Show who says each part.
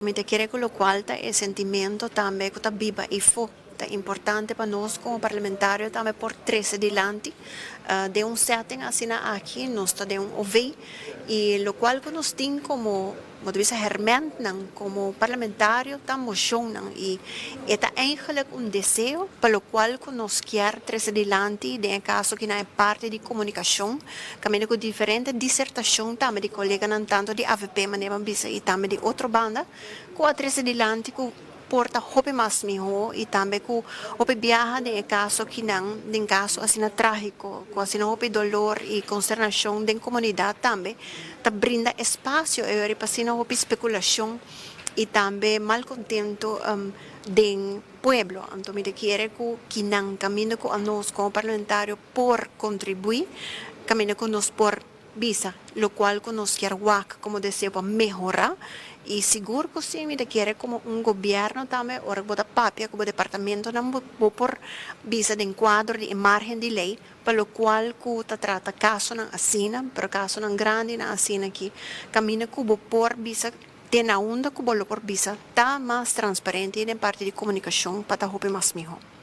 Speaker 1: Me te quiere con lo cual el sentimiento también que está viva y fue importante para nosotros como parlamentarios también por 13 adelante de un setting así aquí nos está de un OV y lo cual que nos tiene como dice Herman como parlamentario tan motion y está eigenlijk un deseo para lo cual que nos quiere 13 adelante de en caso que no hay parte de comunicación camino con diferentes disertación también de colegas tanto de AVP manera y también de otra banda com a 13 adelante porta hope mais miho e também com hope viaja de caso que não de caso assim trágico com assim hope dolor e consternação da comunidade também tá brinda espaço e para assim hope especulação e também malcontento do pueblo então me quiere que não caminho com nós como parlamentário por contribuir caminho com nós por visa, lo cual nos quiere como deseo para mejorar y seguro que sí me quiere como un gobierno también o bota papia como departamento no por visa de encuadro de margen de ley para lo cual que trata caso na asina pero caso na grande na asina aquí camina como por visa tiene onda como por visa está más transparente en parte de comunicación para estar más mejor.